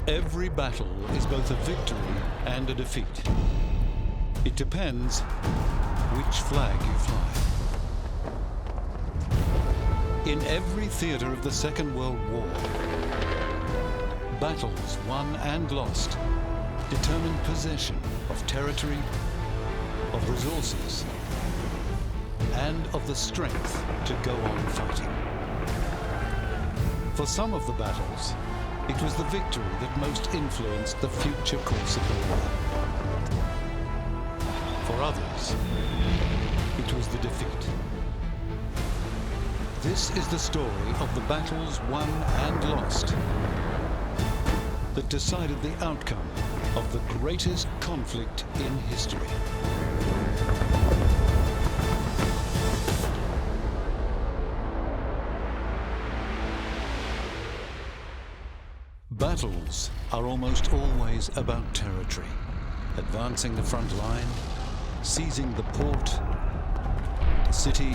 Every battle is both a victory and a defeat. It depends which flag you fly. In every theater of the Second World War, battles won and lost determined possession of territory, of resources, and of the strength to go on fighting. For some of the battles, it was the victory that most influenced the future course of the war. For others, it was the defeat. This is the story of the battles won and lost that decided the outcome of the greatest conflict in history. Battles are almost always about territory, advancing the front line, seizing the port, the city,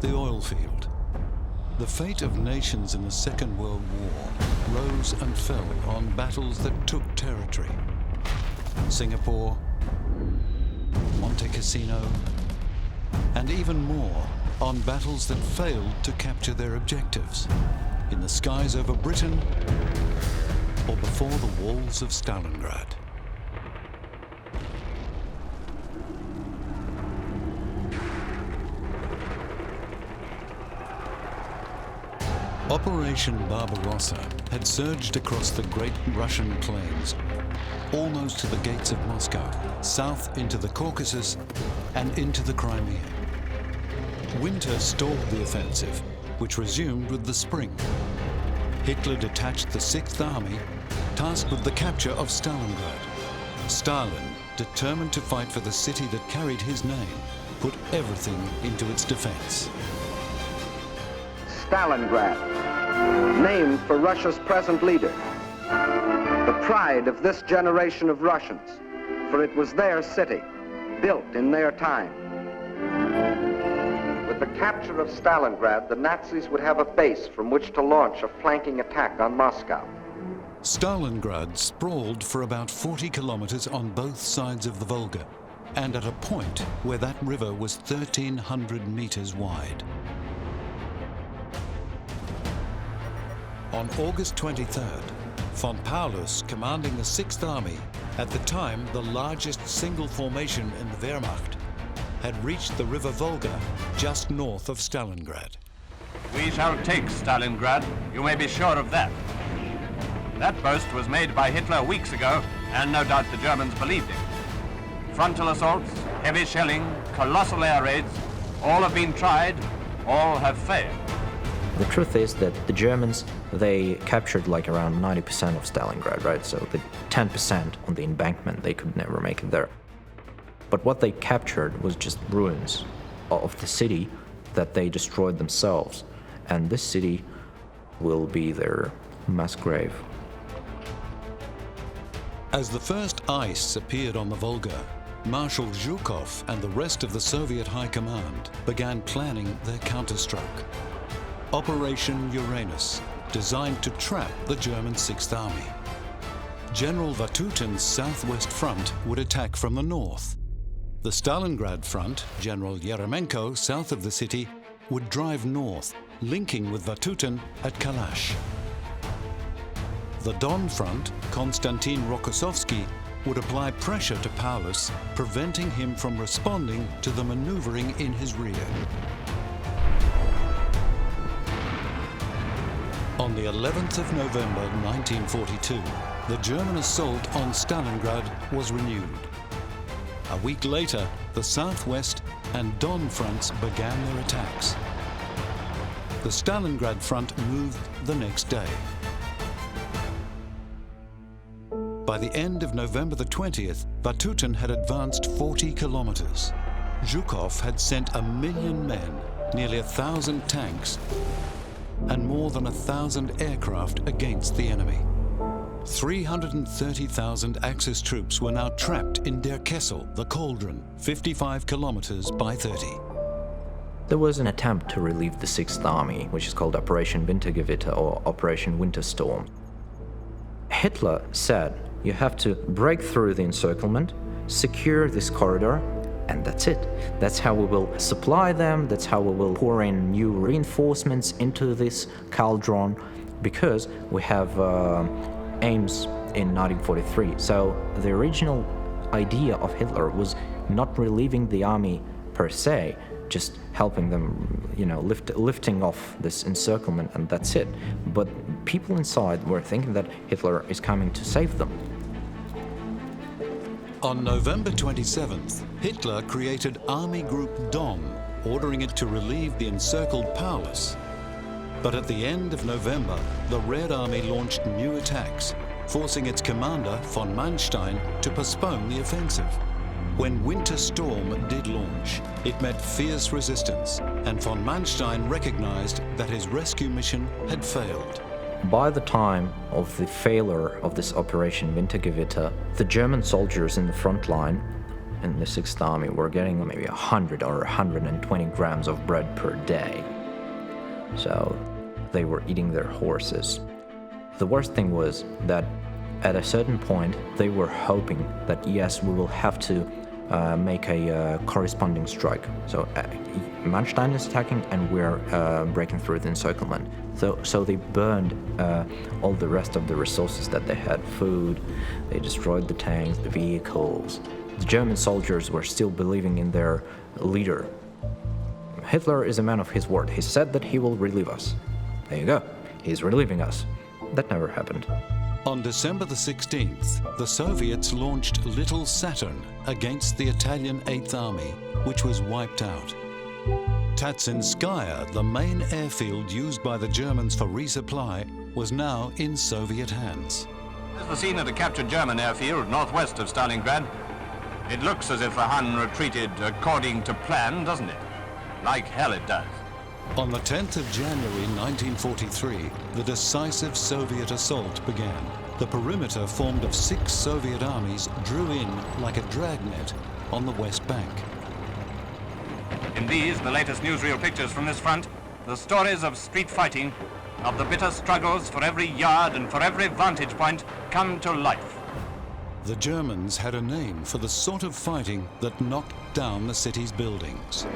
the oil field. The fate of nations in the Second World War rose and fell on battles that took territory. Singapore, Monte Cassino, and even more on battles that failed to capture their objectives in the skies over Britain or before the walls of Stalingrad. Operation Barbarossa had surged across the great Russian plains, almost to the gates of Moscow, south into the Caucasus and into the Crimea. Winter stalled the offensive, which resumed with the spring. Hitler detached the Sixth Army, tasked with the capture of Stalingrad. Stalin, determined to fight for the city that carried his name, put everything into its defense. Stalingrad, named for Russia's present leader, the pride of this generation of Russians, for it was their city, built in their time. With the capture of Stalingrad, the Nazis would have a base from which to launch a flanking attack on Moscow. Stalingrad sprawled for about 40 kilometers on both sides of the Volga, and at a point where that river was 1,300 meters wide. On August 23rd, von Paulus, commanding the Sixth Army, at the time the largest single formation in the Wehrmacht, had reached the river Volga just north of Stalingrad. We shall take Stalingrad, you may be sure of that. That boast was made by Hitler weeks ago, and no doubt the Germans believed it. Frontal assaults, heavy shelling, colossal air raids, all have been tried, all have failed. The truth is that the Germans, they captured like around 90% of Stalingrad, right? So the 10% on the embankment, they could never make it there. But what they captured was just ruins of the city that they destroyed themselves. And this city will be their mass grave. As the first ice appeared on the Volga, Marshal Zhukov and the rest of the Soviet High Command began planning their counterstroke. Operation Uranus, designed to trap the German Sixth Army. General Vatutin's southwest front would attack from the north. The Stalingrad front, General Yeremenko, south of the city, would drive north, linking with Vatutin at Kalash. The Don front, Konstantin Rokossovsky, would apply pressure to Paulus, preventing him from responding to the maneuvering in his rear. On the 11th of November 1942, the German assault on Stalingrad was renewed. A week later, the Southwest and Don fronts began their attacks. The Stalingrad front moved the next day. By the end of November the 20th, Vatutin had advanced 40 kilometers. Zhukov had sent 1 million men, nearly 1,000 tanks, and more than 1,000 aircraft against the enemy. 330,000 Axis troops were now trapped in Der Kessel, the Cauldron, 55 kilometers by 30. There was an attempt to relieve the Sixth Army, which is called Operation Wintergewitter or Operation Winterstorm. Hitler said, you have to break through the encirclement, secure this corridor, and that's it. That's how we will supply them, that's how we will pour in new reinforcements into this cauldron, because we have aims in 1943. So the original idea of Hitler was not relieving the army per se, just helping them, lifting off this encirclement, and that's it. But people inside were thinking that Hitler is coming to save them. On November 27th, Hitler created Army Group Dom, ordering it to relieve the encircled Paulus. But at the end of November, the Red Army launched new attacks, forcing its commander, von Manstein, to postpone the offensive. When Winter Storm did launch, it met fierce resistance, and von Manstein recognized that his rescue mission had failed. By the time of the failure of this Operation Wintergewitter, the German soldiers in the front line in the 6th Army were getting maybe 100 or 120 grams of bread per day. So they were eating their horses. The worst thing was that at a certain point they were hoping that yes, we will have to make a corresponding strike. So Manstein is attacking and we're breaking through the encirclement. So they burned all the rest of the resources that they had, food, they destroyed the tanks, the vehicles. The German soldiers were still believing in their leader. Hitler is a man of his word. He said that he will relieve us. There you go, he's relieving us. That never happened. On December the 16th, the Soviets launched Little Saturn against the Italian 8th Army, which was wiped out. Tatsinskaya, the main airfield used by the Germans for resupply, was now in Soviet hands. This is the scene of the captured German airfield northwest of Stalingrad. It looks as if the Hun retreated according to plan, doesn't it? Like hell it does. On the 10th of January 1943, the decisive Soviet assault began. The perimeter formed of 6 Soviet armies drew in like a dragnet on the West Bank. In these, the latest newsreel pictures from this front, the stories of street fighting, of the bitter struggles for every yard and for every vantage point, come to life. The Germans had a name for the sort of fighting that knocked down the city's buildings.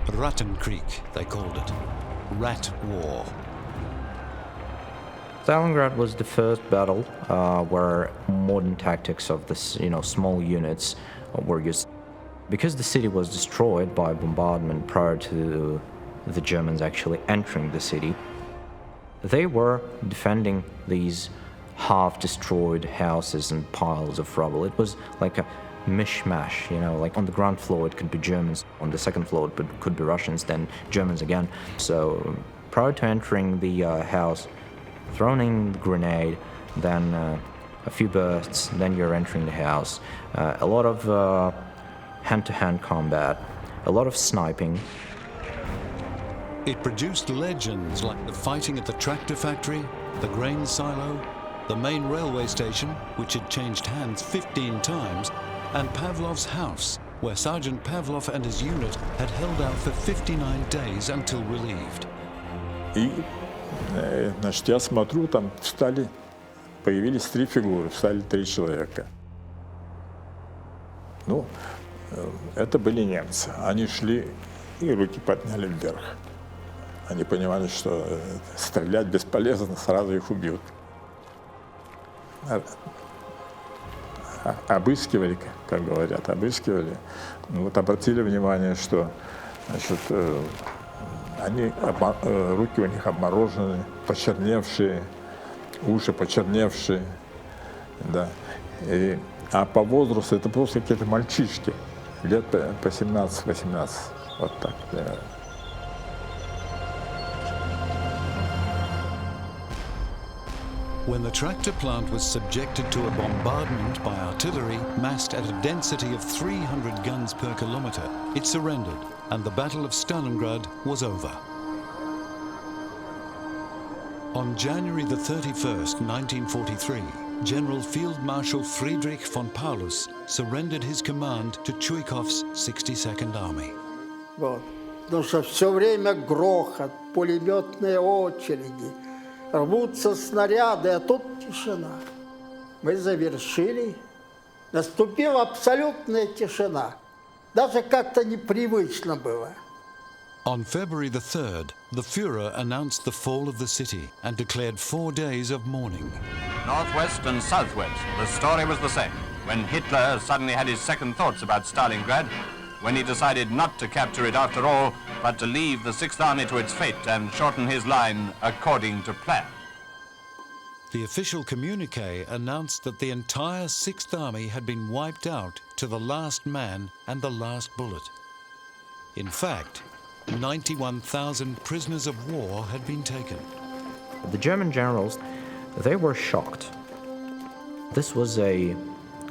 Rattenkrieg, they called it. Rat War. Stalingrad was the first battle where modern tactics of this, small units were used. Because the city was destroyed by bombardment prior to the Germans actually entering the city, they were defending these half-destroyed houses and piles of rubble. It was like a mishmash, like on the ground floor it could be Germans, on the second floor it could be Russians, then Germans again. So prior to entering the house, thrown in the grenade, then a few bursts, then you're entering the house. A lot of hand-to-hand combat, a lot of sniping. It produced legends like the fighting at the tractor factory, the grain silo, the main railway station, which had changed hands 15 times, and Pavlov's house, where Sergeant Pavlov and his unit had held out for 59 days until relieved. И, я смотрю, там появились 3 фигуры, встали 3 человека. Это были немцы. Они шли и руки подняли вверх. Они понимали, что стрелять бесполезно, сразу их убьют. Обыскивали, как говорят, обыскивали. Обратили внимание, что руки у них обморожены, почерневшие, уши почерневшие, да. А по возрасту это просто какие-то мальчишки, лет по 17-18, вот так примерно. When the tractor plant was subjected to a bombardment by artillery massed at a density of 300 guns per kilometer, it surrendered, and the Battle of Stalingrad was over. On January the 31st, 1943, General Field Marshal Friedrich von Paulus surrendered his command to Chuikov's 62nd Army. Потому что все время грохот, пулеметные очереди, рвутся снаряды, а тут тишина. Мы завершили. Наступила абсолютная тишина. Даже как-то непривычно было. On February the 3rd, the Führer announced the fall of the city and declared 4 days of mourning. Northwest and southwest, the story was the same. When Hitler suddenly had his second thoughts about Stalingrad, when he decided not to capture it after all, but to leave the Sixth Army to its fate and shorten his line according to plan. The official communique announced that the entire Sixth Army had been wiped out to the last man and the last bullet. In fact, 91,000 prisoners of war had been taken. The German generals, they were shocked. This was a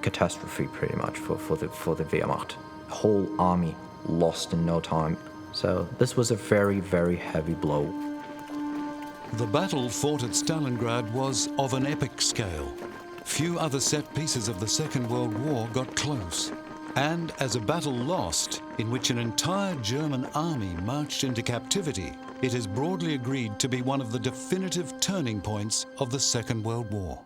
catastrophe pretty much for the Wehrmacht. The whole army lost in no time. So this was a very, very heavy blow. The battle fought at Stalingrad was of an epic scale. Few other set pieces of the Second World War got close. And as a battle lost, in which an entire German army marched into captivity, it is broadly agreed to be one of the definitive turning points of the Second World War.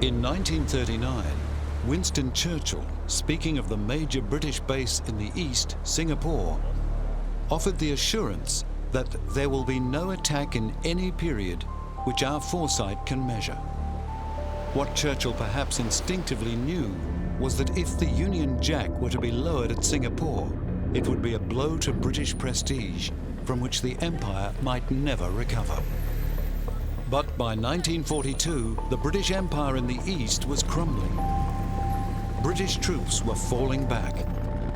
In 1939, Winston Churchill, speaking of the major British base in the east, Singapore, offered the assurance that there will be no attack in any period which our foresight can measure. What Churchill perhaps instinctively knew was that if the Union Jack were to be lowered at Singapore, it would be a blow to British prestige from which the Empire might never recover. But by 1942, the British Empire in the east was crumbling. British troops were falling back,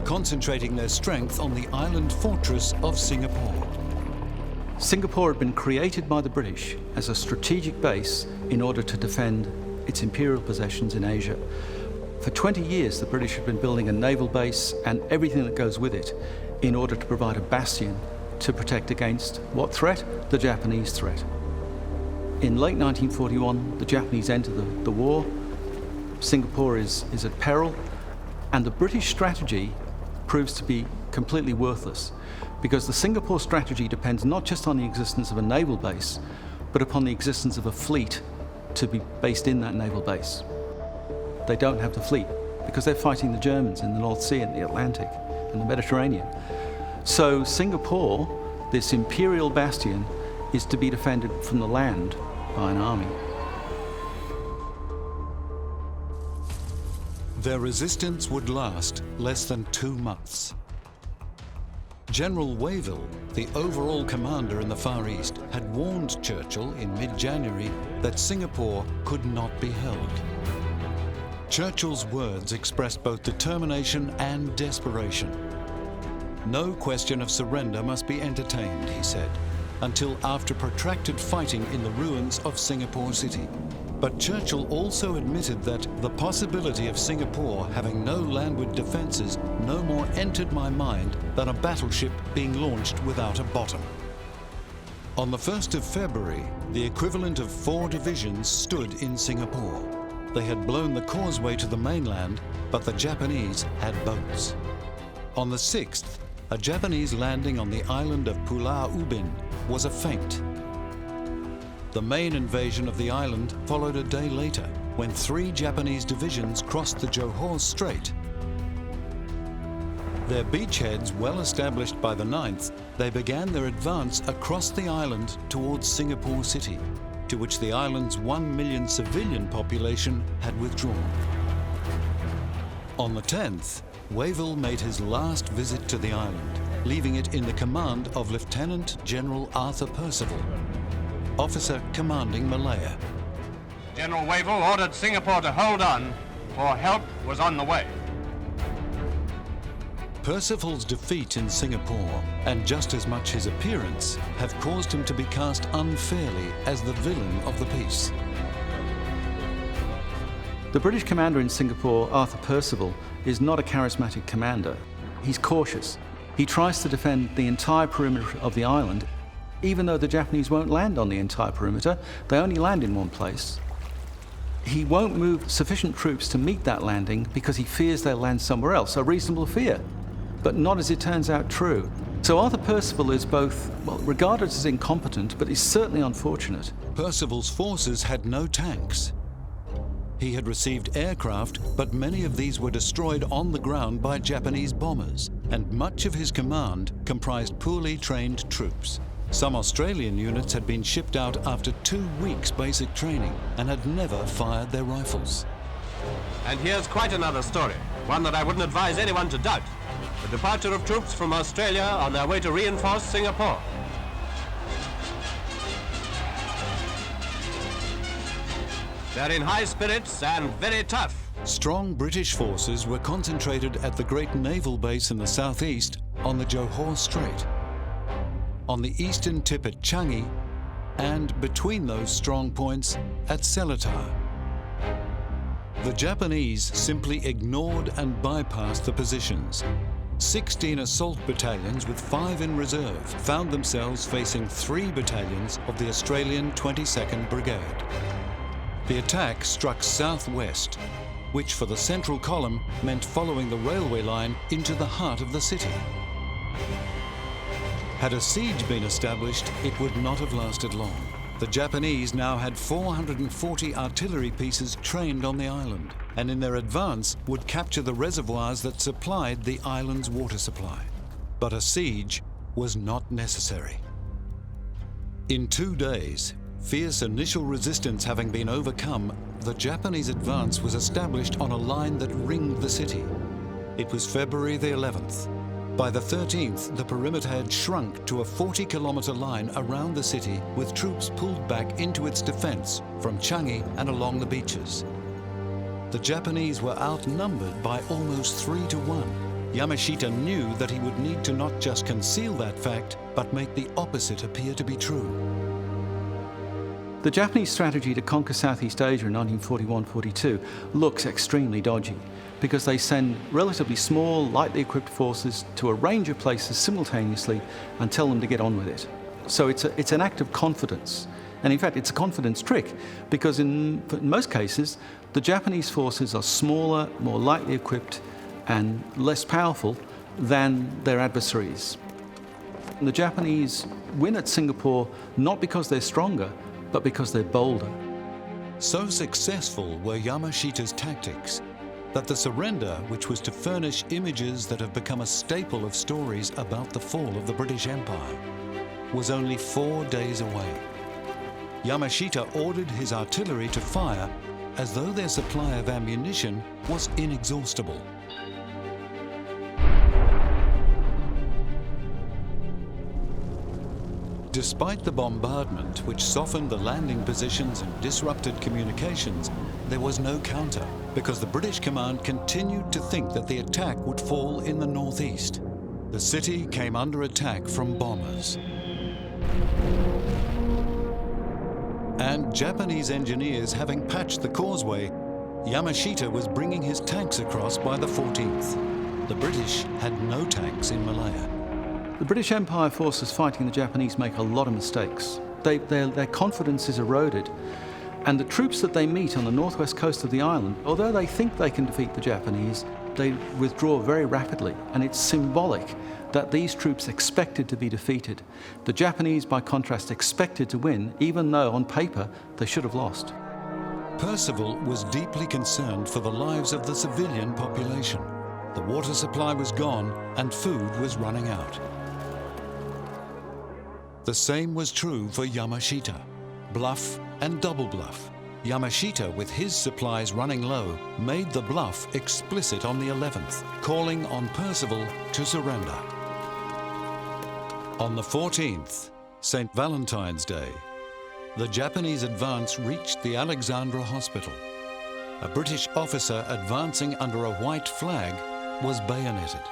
concentrating their strength on the island fortress of Singapore. Singapore had been created by the British as a strategic base in order to defend its imperial possessions in Asia. For 20 years, the British had been building a naval base and everything that goes with it in order to provide a bastion to protect against what threat? The Japanese threat. In late 1941, the Japanese enter the war. Singapore is at peril, and the British strategy proves to be completely worthless, because the Singapore strategy depends not just on the existence of a naval base, but upon the existence of a fleet to be based in that naval base. They don't have the fleet because they're fighting the Germans in the North Sea and the Atlantic and the Mediterranean. So Singapore, this imperial bastion, is to be defended from the land by an army. Their resistance would last less than 2 months. General Wavell, the overall commander in the Far East, had warned Churchill in mid-January that Singapore could not be held. Churchill's words expressed both determination and desperation. No question of surrender must be entertained, he said, until after protracted fighting in the ruins of Singapore City. But Churchill also admitted that the possibility of Singapore having no landward defences no more entered my mind than a battleship being launched without a bottom. On the 1st of February, the equivalent of 4 divisions stood in Singapore. They had blown the causeway to the mainland, but the Japanese had boats. On the 6th, a Japanese landing on the island of Pulau Ubin was a feint. The main invasion of the island followed a day later, when 3 Japanese divisions crossed the Johor Strait. Their beachheads well established by the 9th, they began their advance across the island towards Singapore City, to which the island's 1 million civilian population had withdrawn. On the 10th, Wavell made his last visit to the island, leaving it in the command of Lieutenant General Arthur Percival, officer commanding Malaya. General Wavell ordered Singapore to hold on, for help was on the way. Percival's defeat in Singapore, and just as much his appearance, have caused him to be cast unfairly as the villain of the peace. The British commander in Singapore, Arthur Percival, is not a charismatic commander. He's cautious. He tries to defend the entire perimeter of the island. Even though the Japanese won't land on the entire perimeter, they only land in one place. He won't move sufficient troops to meet that landing because he fears they'll land somewhere else, a reasonable fear. But not as it turns out true. So Arthur Percival is both, well, regarded as incompetent, but is certainly unfortunate. Percival's forces had no tanks. He had received aircraft, but many of these were destroyed on the ground by Japanese bombers, and much of his command comprised poorly trained troops. Some Australian units had been shipped out after 2 weeks' basic training and had never fired their rifles. And here's quite another story, one that I wouldn't advise anyone to doubt. The departure of troops from Australia on their way to reinforce Singapore. They're in high spirits and very tough. Strong British forces were concentrated at the great naval base in the southeast on the Johor Strait, on the eastern tip at Changi, and between those strong points at Seletar. The Japanese simply ignored and bypassed the positions. 16 assault battalions with 5 in reserve found themselves facing 3 battalions of the Australian 22nd Brigade. The attack struck southwest, which for the central column meant following the railway line into the heart of the city. Had a siege been established, it would not have lasted long. The Japanese now had 440 artillery pieces trained on the island, and in their advance would capture the reservoirs that supplied the island's water supply. But a siege was not necessary. In 2 days, fierce initial resistance having been overcome, the Japanese advance was established on a line that ringed the city. It was February the 11th. By the 13th, the perimeter had shrunk to a 40-kilometer line around the city, with troops pulled back into its defense from Changi and along the beaches. The Japanese were outnumbered by almost 3 to 1. Yamashita knew that he would need to not just conceal that fact, but make the opposite appear to be true. The Japanese strategy to conquer Southeast Asia in 1941-42 looks extremely dodgy, because they send relatively small, lightly equipped forces to a range of places simultaneously and tell them to get on with it. So it's an act of confidence. And in fact, it's a confidence trick, because in most cases, the Japanese forces are smaller, more lightly equipped, and less powerful than their adversaries. And the Japanese win at Singapore not because they're stronger, but because they're bolder. So successful were Yamashita's tactics that the surrender, which was to furnish images that have become a staple of stories about the fall of the British Empire, was only 4 days away. Yamashita ordered his artillery to fire as though their supply of ammunition was inexhaustible. Despite the bombardment, which softened the landing positions and disrupted communications, there was no counter, because the British command continued to think that the attack would fall in the northeast. The city came under attack from bombers. And Japanese engineers having patched the causeway, Yamashita was bringing his tanks across by the 14th. The British had no tanks in Malaya. The British Empire forces fighting the Japanese make a lot of mistakes. Their confidence is eroded. And the troops that they meet on the northwest coast of the island, although they think they can defeat the Japanese, they withdraw very rapidly. And it's symbolic that these troops expected to be defeated. The Japanese, by contrast, expected to win, even though on paper they should have lost. Percival was deeply concerned for the lives of the civilian population. The water supply was gone and food was running out. The same was true for Yamashita. Bluff and double bluff. Yamashita, with his supplies running low, made the bluff explicit on the 11th, calling on Percival to surrender. On the 14th, St. Valentine's Day, the Japanese advance reached the Alexandra Hospital. A British officer advancing under a white flag was bayoneted.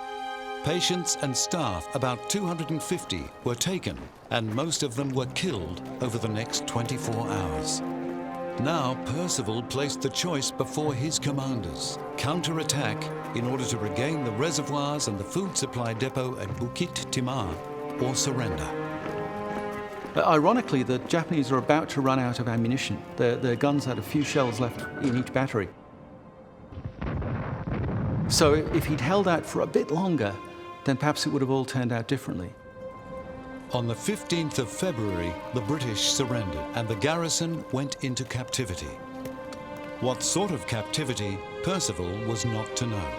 Patients and staff, about 250, were taken, and most of them were killed over the next 24 hours. Now Percival placed the choice before his commanders: counterattack in order to regain the reservoirs and the food supply depot at Bukit Timah, or surrender. Ironically, the Japanese are about to run out of ammunition. Their guns had a few shells left in each battery. So if he'd held out for a bit longer, then perhaps it would have all turned out differently. On the 15th of February, the British surrendered and the garrison went into captivity. What sort of captivity, Percival was not to know.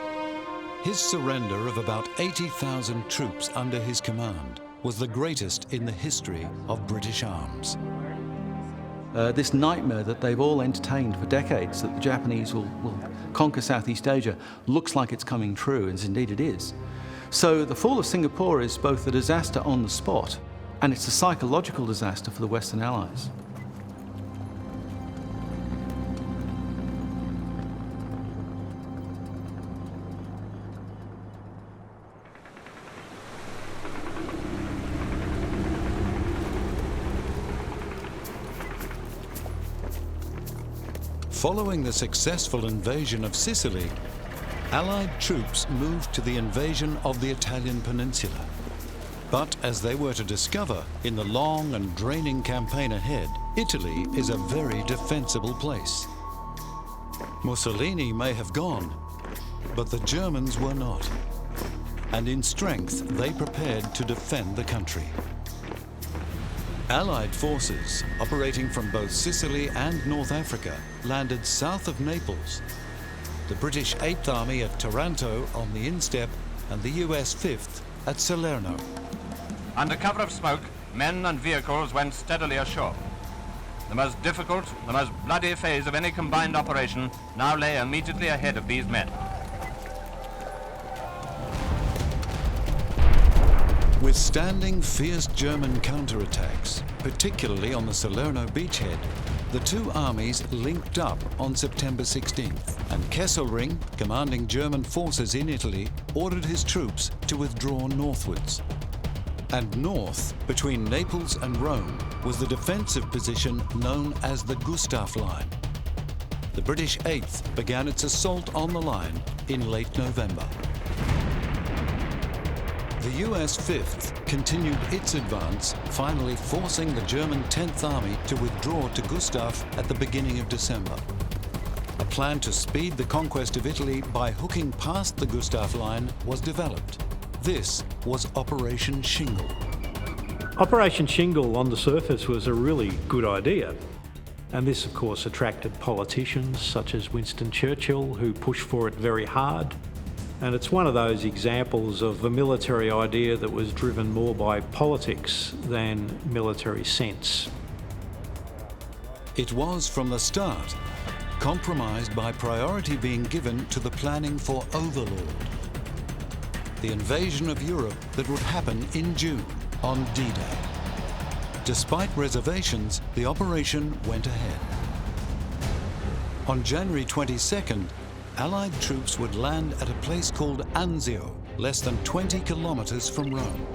His surrender of about 80,000 troops under his command was the greatest in the history of British arms. This nightmare that they've all entertained for decades, that the Japanese will conquer Southeast Asia, looks like it's coming true, and indeed it is. So the fall of Singapore is both a disaster on the spot, and it's a psychological disaster for the Western Allies. Following the successful invasion of Sicily, Allied troops moved to the invasion of the Italian peninsula. But as they were to discover in the long and draining campaign ahead, Italy is a very defensible place. Mussolini may have gone, but the Germans were not. And in strength, they prepared to defend the country. Allied forces operating from both Sicily and North Africa landed south of Naples. The British 8th Army at Taranto on the instep and the US 5th at Salerno. Under cover of smoke, men and vehicles went steadily ashore. The most difficult, the most bloody phase of any combined operation now lay immediately ahead of these men. Withstanding fierce German counterattacks, particularly on the Salerno beachhead, the two armies linked up on September 16th, and Kesselring, commanding German forces in Italy, ordered his troops to withdraw northwards. And north, between Naples and Rome, was the defensive position known as the Gustav Line. The British 8th began its assault on the line in late November. The US 5th continued its advance, finally forcing the German 10th Army to withdraw to Gustav at the beginning of December. A plan to speed the conquest of Italy by hooking past the Gustav Line was developed. This was Operation Shingle. Operation Shingle on the surface was a really good idea. And this, of course, attracted politicians such as Winston Churchill, who pushed for it very hard. And it's one of those examples of a military idea that was driven more by politics than military sense. It was from the start compromised by priority being given to the planning for Overlord, the invasion of Europe that would happen in June on D-Day. Despite reservations, the operation went ahead. On January 22nd, Allied troops would land at a place called Anzio, less than 20 kilometers from Rome.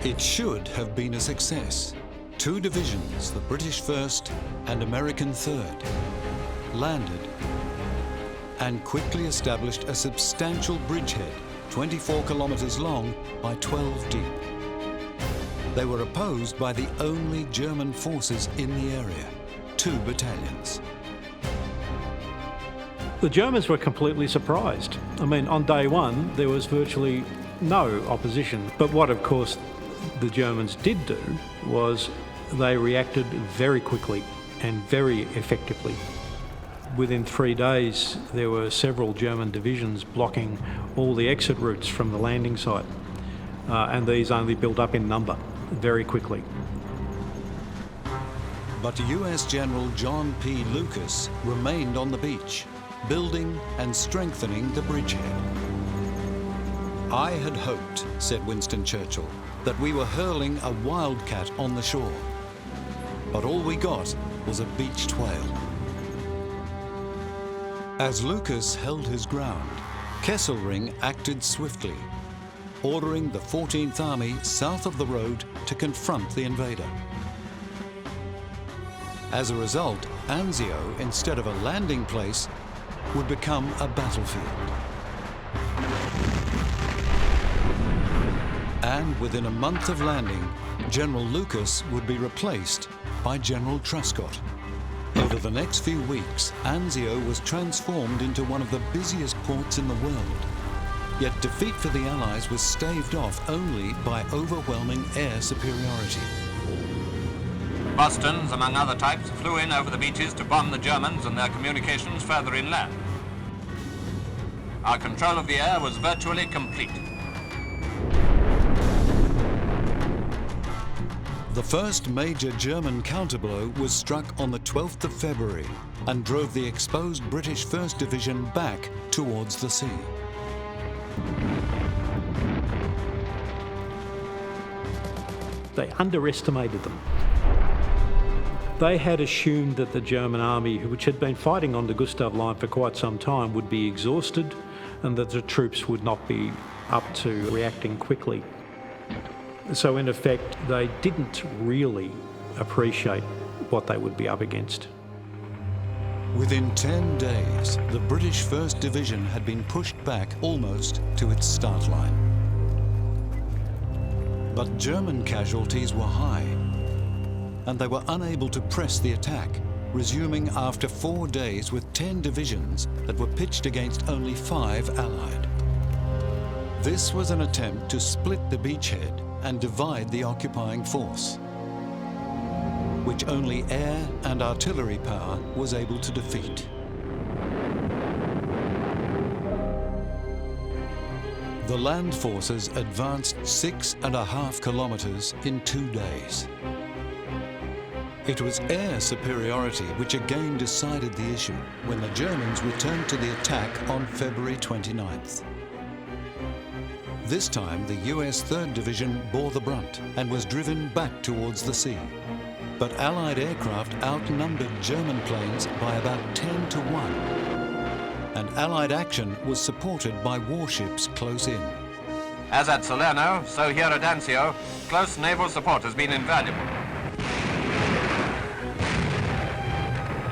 It should have been a success. Two divisions, the British 1st and American 3rd, landed and quickly established a substantial bridgehead, 24 kilometers long by 12 deep. They were opposed by the only German forces in the area, 2 battalions. The Germans were completely surprised. I mean, on day one, there was virtually no opposition. But what, of course, the Germans did do was they reacted very quickly and very effectively. Within 3 days, there were several German divisions blocking all the exit routes from the landing site. And these only built up in number very quickly. But US General John P. Lucas remained on the beach, building and strengthening the bridgehead. "I had hoped," said Winston Churchill, "that we were hurling a wildcat on the shore. But all we got was a beached whale." As Lucas held his ground, Kesselring acted swiftly, ordering the 14th Army south of the road to confront the invader. As a result, Anzio, instead of a landing place, would become a battlefield. And within a month of landing, General Lucas would be replaced by General Truscott. Over the next few weeks, Anzio was transformed into one of the busiest ports in the world. Yet defeat for the Allies was staved off only by overwhelming air superiority. Bostons, among other types, flew in over the beaches to bomb the Germans and their communications further inland. Our control of the air was virtually complete. The first major German counterblow was struck on the 12th of February and drove the exposed British 1st Division back towards the sea. They underestimated them. They had assumed that the German army, which had been fighting on the Gustav Line for quite some time, would be exhausted and that the troops would not be up to reacting quickly. So in effect, they didn't really appreciate what they would be up against. Within 10 days, the British 1st Division had been pushed back almost to its start line. But German casualties were high, and they were unable to press the attack, resuming after 4 days with 10 divisions that were pitched against only 5 Allied. This was an attempt to split the beachhead and divide the occupying force, which only air and artillery power was able to defeat. The land forces advanced 6.5 kilometers in 2 days. It was air superiority which again decided the issue when the Germans returned to the attack on February 29th. This time, the US 3rd Division bore the brunt and was driven back towards the sea. But Allied aircraft outnumbered German planes by about 10 to 1. And Allied action was supported by warships close in. As at Salerno, so here at Anzio, close naval support has been invaluable.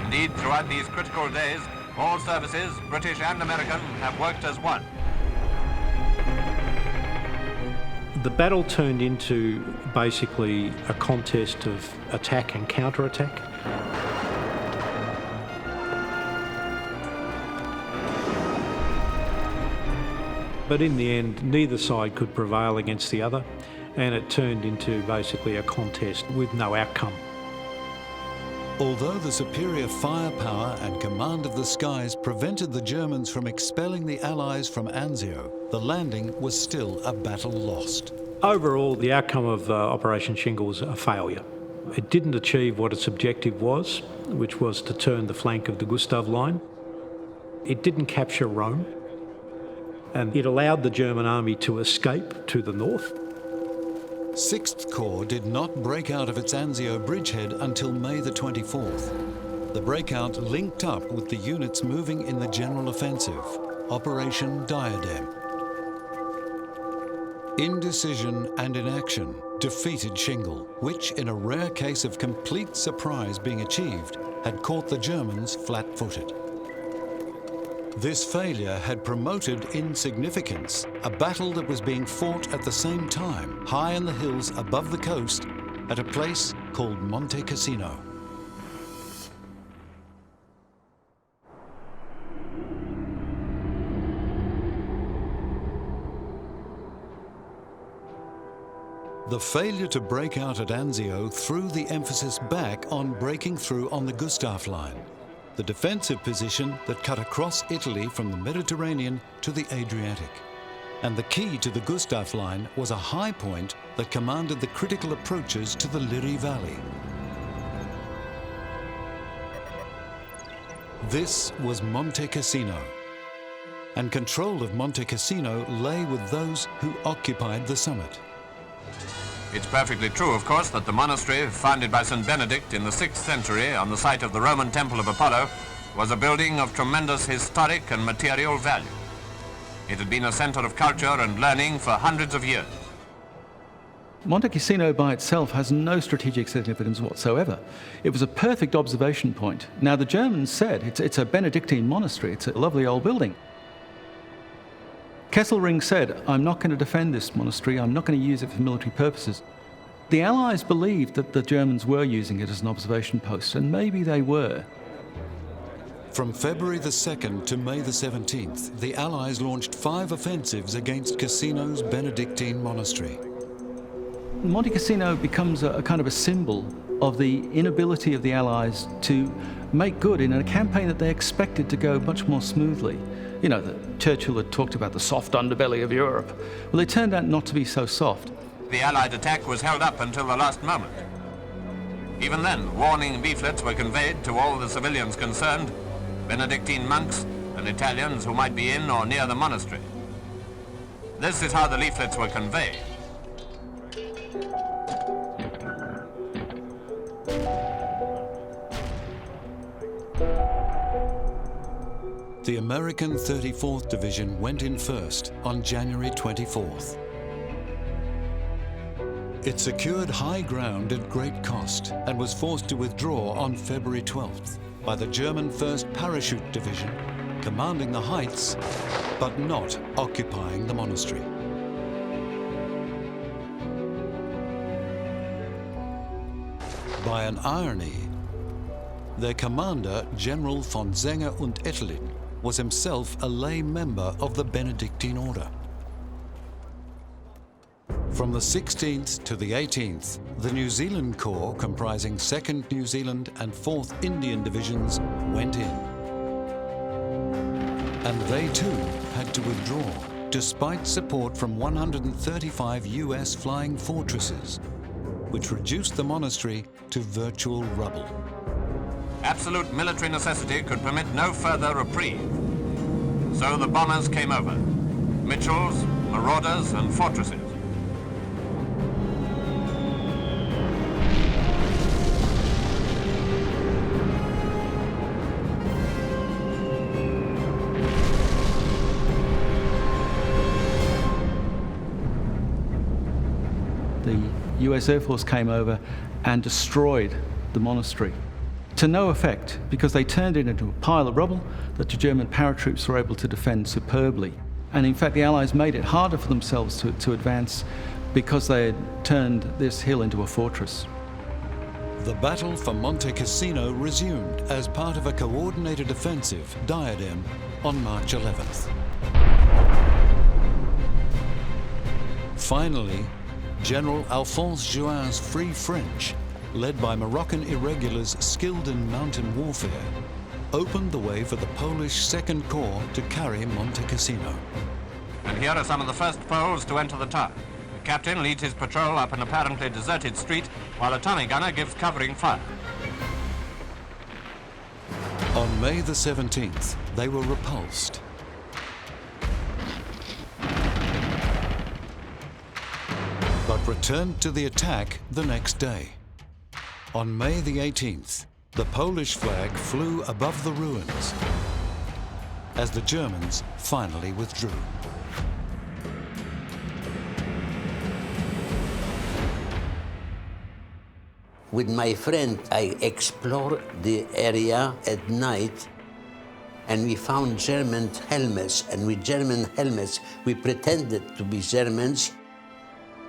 Indeed, throughout these critical days, all services, British and American, have worked as one. The battle turned into basically a contest of attack and counterattack. But in the end, neither side could prevail against the other, and it turned into basically a contest with no outcome. Although the superior firepower and command of the skies prevented the Germans from expelling the Allies from Anzio, the landing was still a battle lost. Overall, the outcome of Operation Shingle was a failure. It didn't achieve what its objective was, which was to turn the flank of the Gustav Line. It didn't capture Rome, and it allowed the German army to escape to the north. 6th Corps did not break out of its Anzio bridgehead until May the 24th. The breakout linked up with the units moving in the general offensive, Operation Diadem. Indecision and inaction defeated Shingle, which, in a rare case of complete surprise being achieved, had caught the Germans flat-footed. This failure had promoted insignificance, a battle that was being fought at the same time, high in the hills above the coast, at a place called Monte Cassino. The failure to break out at Anzio threw the emphasis back on breaking through on the Gustav Line, the defensive position that cut across Italy from the Mediterranean to the Adriatic. And the key to the Gustav Line was a high point that commanded the critical approaches to the Liri Valley. This was Monte Cassino, and control of Monte Cassino lay with those who occupied the summit. It's perfectly true, of course, that the monastery, founded by St. Benedict in the 6th century on the site of the Roman Temple of Apollo, was a building of tremendous historic and material value. It had been a center of culture and learning for hundreds of years. Monte Cassino by itself has no strategic significance whatsoever. It was a perfect observation point. Now, the Germans said it's a Benedictine monastery. It's a lovely old building. Kesselring said, I'm not going to defend this monastery. I'm not going to use it for military purposes. The Allies believed that the Germans were using it as an observation post, and maybe they were. From February the 2nd to May the 17th, the Allies launched 5 offensives against Cassino's Benedictine monastery. Monte Cassino becomes a kind of a symbol of the inability of the Allies to make good in a campaign that they expected to go much more smoothly. You know, Churchill had talked about the soft underbelly of Europe. Well, it turned out not to be so soft. The Allied attack was held up until the last moment. Even then, warning leaflets were conveyed to all the civilians concerned, Benedictine monks and Italians who might be in or near the monastery. This is how the leaflets were conveyed. The American 34th Division went in first on January 24th. It secured high ground at great cost and was forced to withdraw on February 12th by the German 1st Parachute Division, commanding the heights, but not occupying the monastery. By an irony, their commander, General von Zenger und Ettelin, was himself a lay member of the Benedictine order. From the 16th to the 18th, the New Zealand Corps, comprising 2nd New Zealand and 4th Indian Divisions, went in. And they too had to withdraw, despite support from 135 US flying fortresses, which reduced the monastery to virtual rubble. Absolute military necessity could permit no further reprieve. So the bombers came over, Mitchells, Marauders and fortresses. The US Air Force came over and destroyed the monastery. To no effect, because they turned it into a pile of rubble that the German paratroops were able to defend superbly. And in fact, the Allies made it harder for themselves to advance because they had turned this hill into a fortress. The battle for Monte Cassino resumed as part of a coordinated offensive, Diadem, on March 11th. Finally, General Alphonse Juin's Free French, led by Moroccan irregulars skilled in mountain warfare, opened the way for the Polish Second Corps to carry Monte Cassino. And here are some of the first Poles to enter the town. The captain leads his patrol up an apparently deserted street, while a Tommy gunner gives covering fire. On May the 17th, they were repulsed. But returned to the attack the next day. On May the 18th, the Polish flag flew above the ruins as the Germans finally withdrew. With my friend, I explored the area at night, and we found German helmets, and with German helmets, we pretended to be Germans,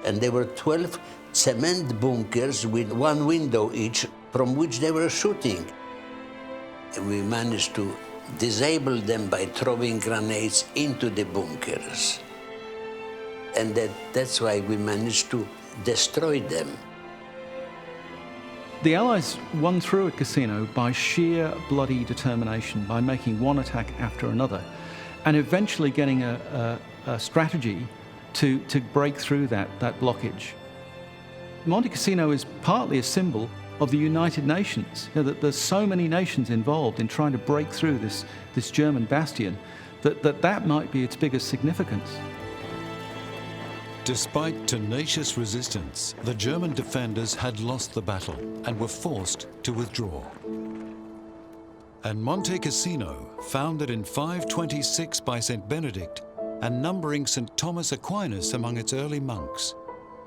and there were 12 cement bunkers with one window each from which they were shooting. And we managed to disable them by throwing grenades into the bunkers. And that's why we managed to destroy them. The Allies won through at Cassino by sheer bloody determination, by making one attack after another, and eventually getting a strategy to break through that blockage. Monte Cassino is partly a symbol of the United Nations. You know, that there's so many nations involved in trying to break through this German bastion that might be its biggest significance. Despite tenacious resistance, the German defenders had lost the battle and were forced to withdraw. And Monte Cassino, founded in 526 by St. Benedict and numbering St. Thomas Aquinas among its early monks,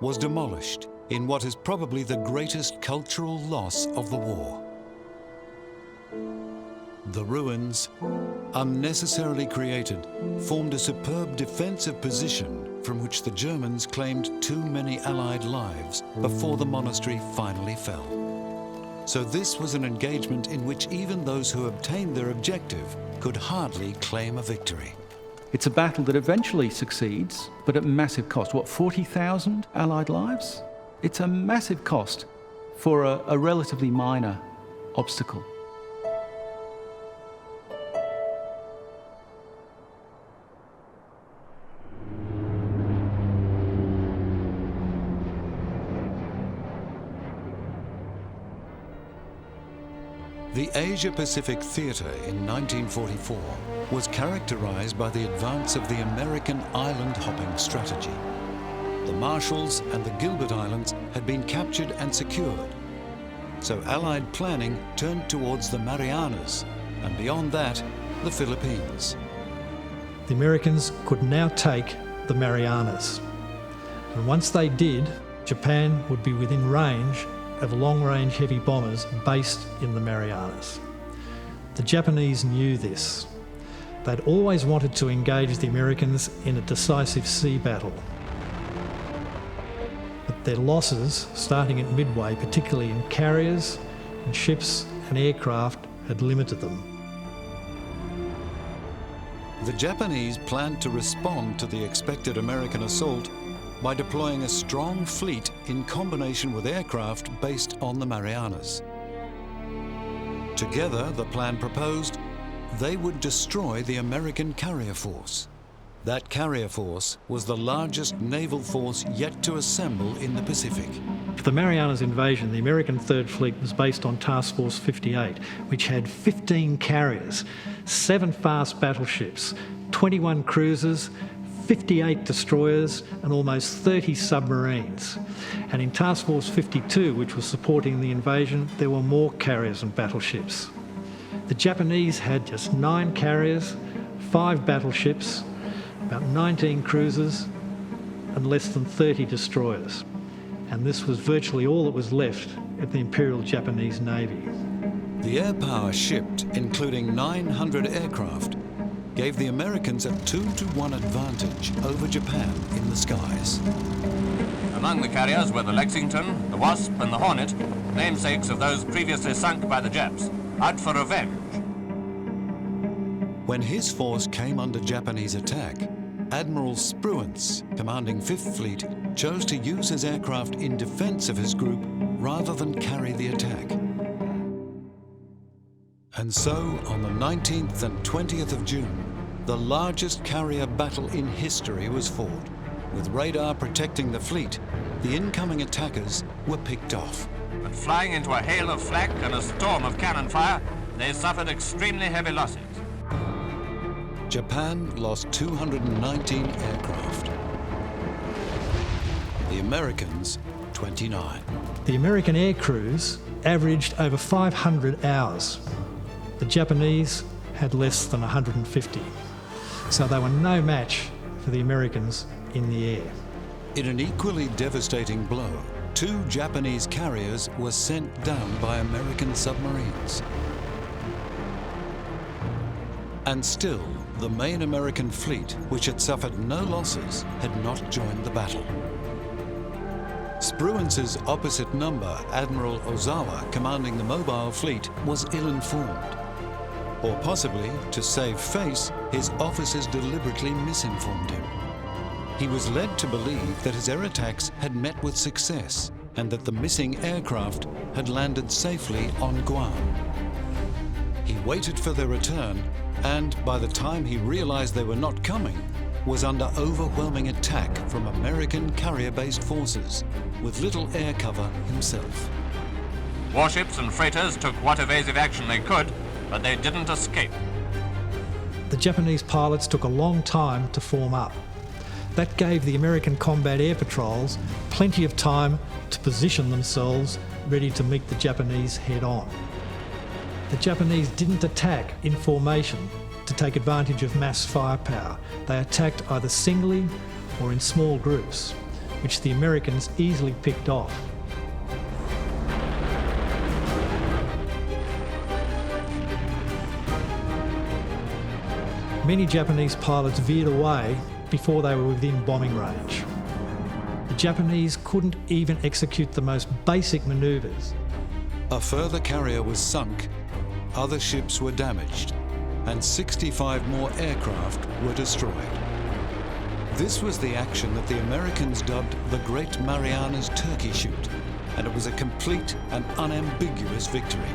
was demolished in what is probably the greatest cultural loss of the war. The ruins, unnecessarily created, formed a superb defensive position from which the Germans claimed too many Allied lives before the monastery finally fell. So this was an engagement in which even those who obtained their objective could hardly claim a victory. It's a battle that eventually succeeds, but at massive cost. What, 40,000 Allied lives? It's a massive cost for a relatively minor obstacle. The Asia-Pacific Theatre in 1944 was characterized by the advance of the American island-hopping strategy. The Marshalls and the Gilbert Islands had been captured and secured, so Allied planning turned towards the Marianas, and beyond that, the Philippines. The Americans could now take the Marianas, and once they did, Japan would be within range of long-range heavy bombers based in the Marianas. The Japanese knew this. They'd always wanted to engage the Americans in a decisive sea battle. But their losses, starting at Midway, particularly in carriers and ships and aircraft, had limited them. The Japanese planned to respond to the expected American assault by deploying a strong fleet in combination with aircraft based on the Marianas. Together, the plan proposed they would destroy the American carrier force. That carrier force was the largest naval force yet to assemble in the Pacific. For the Marianas invasion, the American Third Fleet was based on Task Force 58, which had 15 carriers, 7 fast battleships, 21 cruisers, 58 destroyers and almost 30 submarines. And in Task Force 52, which was supporting the invasion, there were more carriers and battleships. The Japanese had just 9 carriers, 5 battleships, about 19 cruisers and less than 30 destroyers. And this was virtually all that was left of the Imperial Japanese Navy. The air power shipped, including 900 aircraft, gave the Americans a 2-to-1 advantage over Japan in the skies. Among the carriers were the Lexington, the Wasp and the Hornet, namesakes of those previously sunk by the Japs, out for revenge. When his force came under Japanese attack, Admiral Spruance, commanding 5th Fleet, chose to use his aircraft in defense of his group rather than carry the attack. And so, on the 19th and 20th of June, the largest carrier battle in history was fought. With radar protecting the fleet, the incoming attackers were picked off. But flying into a hail of flak and a storm of cannon fire, they suffered extremely heavy losses. Japan lost 219 aircraft. The Americans, 29. The American air crews averaged over 500 hours. The Japanese had less than 150. So they were no match for the Americans in the air. In an equally devastating blow, 2 Japanese carriers were sent down by American submarines. And still, the main American fleet, which had suffered no losses, had not joined the battle. Spruance's opposite number, Admiral Ozawa, commanding the mobile fleet, was ill-informed. Or possibly, to save face, his officers deliberately misinformed him. He was led to believe that his air attacks had met with success and that the missing aircraft had landed safely on Guam. He waited for their return and, by the time he realized they were not coming, was under overwhelming attack from American carrier-based forces, with little air cover himself. Warships and freighters took what evasive action they could, but they didn't escape. The Japanese pilots took a long time to form up. That gave the American combat air patrols plenty of time to position themselves ready to meet the Japanese head-on. The Japanese didn't attack in formation to take advantage of mass firepower. They attacked either singly or in small groups, which the Americans easily picked off. Many Japanese pilots veered away before they were within bombing range. The Japanese couldn't even execute the most basic manoeuvres. A further carrier was sunk, other ships were damaged, and 65 more aircraft were destroyed. This was the action that the Americans dubbed the Great Marianas Turkey Shoot, and it was a complete and unambiguous victory.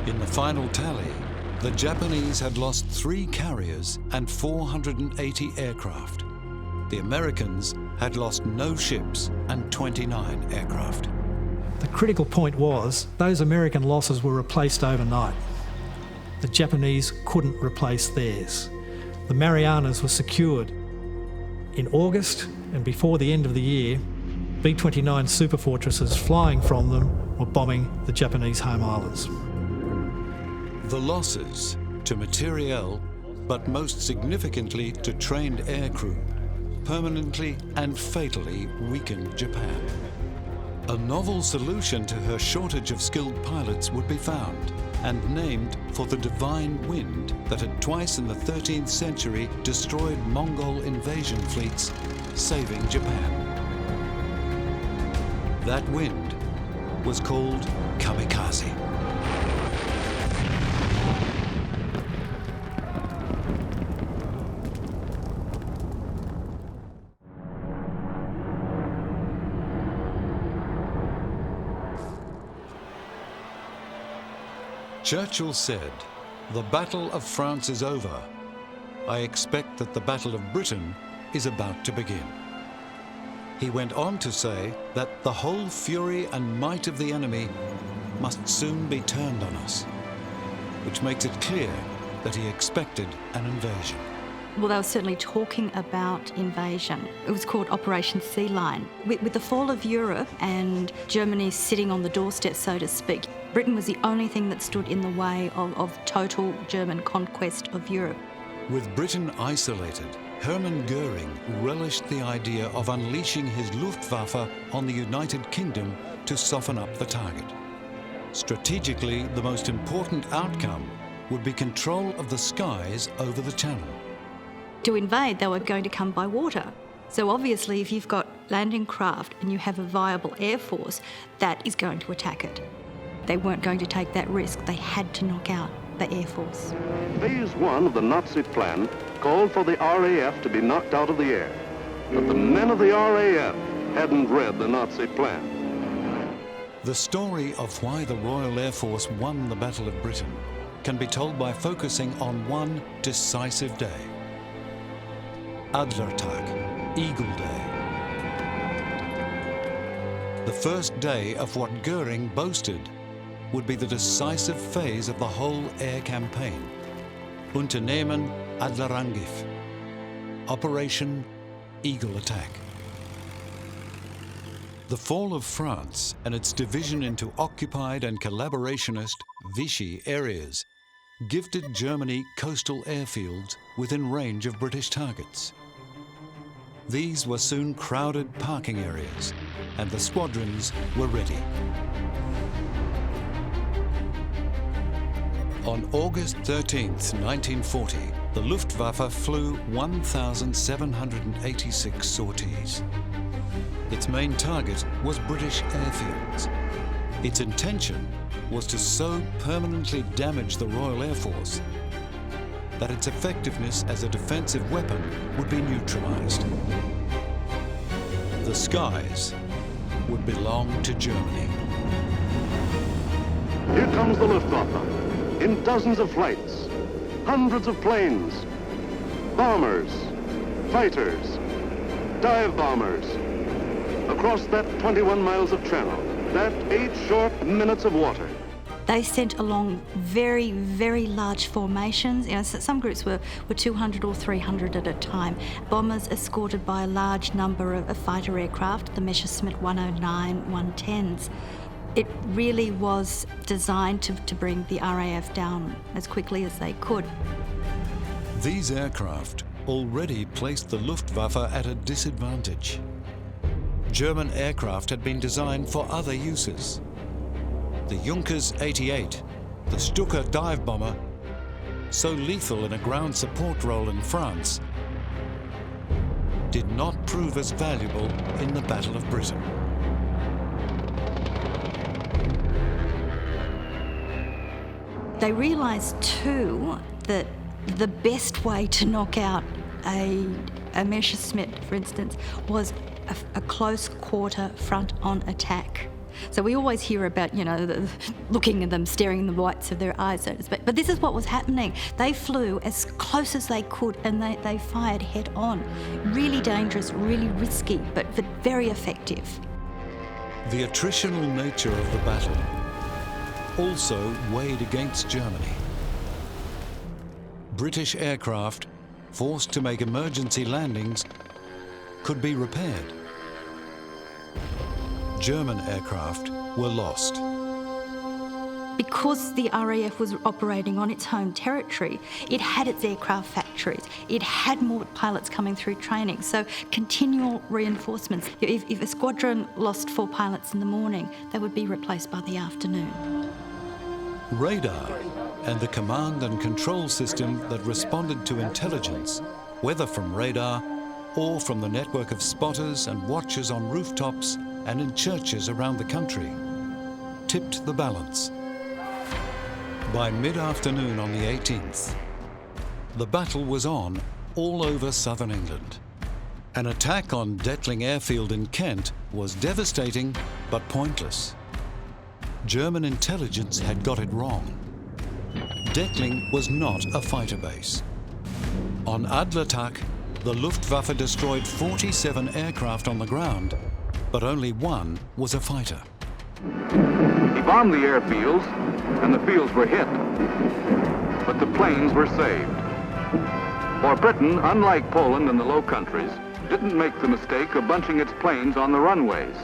In the final tally, the Japanese had lost 3 carriers and 480 aircraft. The Americans had lost no ships and 29 aircraft. The critical point was those American losses were replaced overnight. The Japanese couldn't replace theirs. The Marianas were secured. In August and before the end of the year, B-29 superfortresses flying from them were bombing the Japanese home islands. The losses to materiel, but most significantly to trained aircrew, permanently and fatally weakened Japan. A novel solution to her shortage of skilled pilots would be found and named for the divine wind that had twice in the 13th century destroyed Mongol invasion fleets, saving Japan. That wind was called kamikaze. Churchill said, "The Battle of France is over. I expect that the Battle of Britain is about to begin." He went on to say that the whole fury and might of the enemy must soon be turned on us, which makes it clear that he expected an invasion. Well, they were certainly talking about invasion. It was called Operation Sea Lion. With the fall of Europe and Germany sitting on the doorstep, so to speak, Britain was the only thing that stood in the way of total German conquest of Europe. With Britain isolated, Hermann Goering relished the idea of unleashing his Luftwaffe on the United Kingdom to soften up the target. Strategically, the most important outcome would be control of the skies over the Channel. To invade, they were going to come by water. So obviously, if you've got landing craft and you have a viable air force, that is going to attack it. They weren't going to take that risk. They had to knock out the Air Force. Phase 1 of the Nazi plan called for the RAF to be knocked out of the air. But the men of the RAF hadn't read the Nazi plan. The story of why the Royal Air Force won the Battle of Britain can be told by focusing on one decisive day. Adlertag, Eagle Day. The first day of what Goering boasted would be the decisive phase of the whole air campaign. Unternehmen Adlerangriff. Operation Eagle Attack. The fall of France and its division into occupied and collaborationist Vichy areas gifted Germany coastal airfields within range of British targets. These were soon crowded parking areas, and the squadrons were ready. On August 13th, 1940, the Luftwaffe flew 1,786 sorties. Its main target was British airfields. Its intention was to so permanently damage the Royal Air Force that its effectiveness as a defensive weapon would be neutralized. The skies would belong to Germany. Here comes the Luftwaffe in dozens of flights, hundreds of planes, bombers, fighters, dive bombers, across that 21 miles of channel, that 8 short minutes of water. They sent along very, very large formations. You know, some groups were 200 or 300 at a time. Bombers escorted by a large number of fighter aircraft, the Messerschmitt 109, 110s. It really was designed to bring the RAF down as quickly as they could. These aircraft already placed the Luftwaffe at a disadvantage. German aircraft had been designed for other uses. The Junkers 88, the Stuka dive bomber, so lethal in a ground support role in France, did not prove as valuable in the Battle of Britain. They realised too that the best way to knock out a Messerschmitt, for instance, was a close quarter front-on attack. So we always hear about, looking at them, staring in the whites of their eyes, so to speak. But this is what was happening. They flew as close as they could and they fired head-on. Really dangerous, really risky, but very effective. The attritional nature of the battle also weighed against Germany. British aircraft, forced to make emergency landings, could be repaired. German aircraft were lost. Because the RAF was operating on its home territory, it had its aircraft factories, it had more pilots coming through training, so continual reinforcements. If a squadron lost 4 pilots in the morning, they would be replaced by the afternoon. Radar and the command and control system that responded to intelligence, whether from radar or from the network of spotters and watchers on rooftops and in churches around the country, tipped the balance. By mid-afternoon on the 18th, the battle was on all over southern England. An attack on Detling Airfield in Kent was devastating but pointless. German intelligence had got it wrong. Detling was not a fighter base. On Adlertag, the Luftwaffe destroyed 47 aircraft on the ground, but only 1 was a fighter. He bombed the airfields, and the fields were hit, but the planes were saved. For Britain, unlike Poland and the Low Countries, didn't make the mistake of bunching its planes on the runways.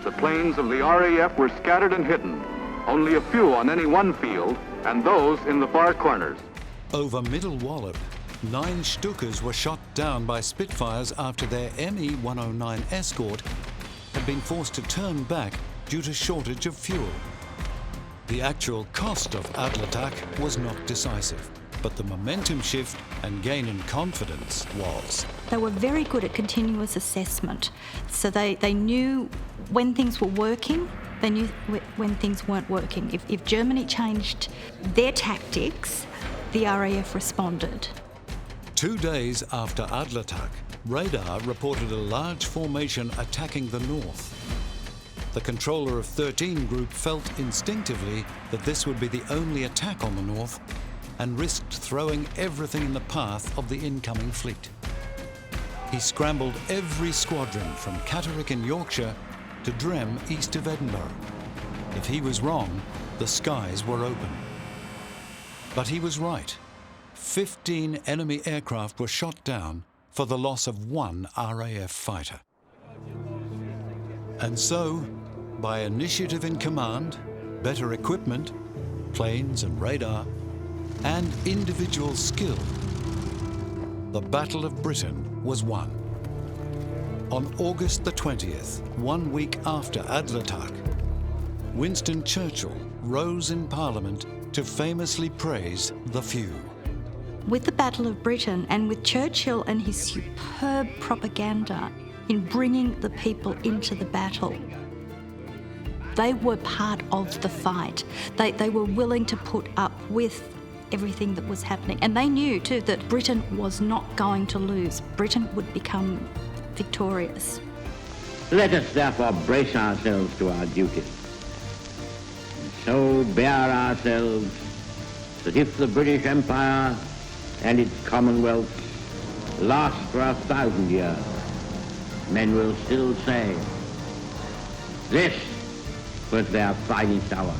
The planes of the RAF were scattered and hidden, only a few on any one field, and those in the far corners. Over Middle Wallop, 9 Stukas were shot down by Spitfires after their ME-109 escort had been forced to turn back due to shortage of fuel. The actual cost of Adlertag was not decisive, but the momentum shift and gain in confidence was. They were very good at continuous assessment. So they knew when things were working, they knew when things weren't working. If Germany changed their tactics, the RAF responded. 2 days after Adlertag, radar reported a large formation attacking the north. The controller of 13 Group felt instinctively that this would be the only attack on the north and risked throwing everything in the path of the incoming fleet. He scrambled every squadron from Catterick in Yorkshire to Drem east of Edinburgh. If he was wrong, the skies were open. But he was right. 15 enemy aircraft were shot down for the loss of 1 RAF fighter. And so, by initiative in command, better equipment, planes and radar, and individual skill, the Battle of Britain was won. On August the 20th, 1 week after Adlertag, Winston Churchill rose in Parliament to famously praise the few. With the Battle of Britain and with Churchill and his superb propaganda in bringing the people into the battle, they were part of the fight. They were willing to put up with everything that was happening. And they knew too that Britain was not going to lose. Britain would become victorious. Let us therefore brace ourselves to our duty, and so bear ourselves that if the British Empire and its Commonwealth last for 1,000 years, men will still say, this was their finest hour.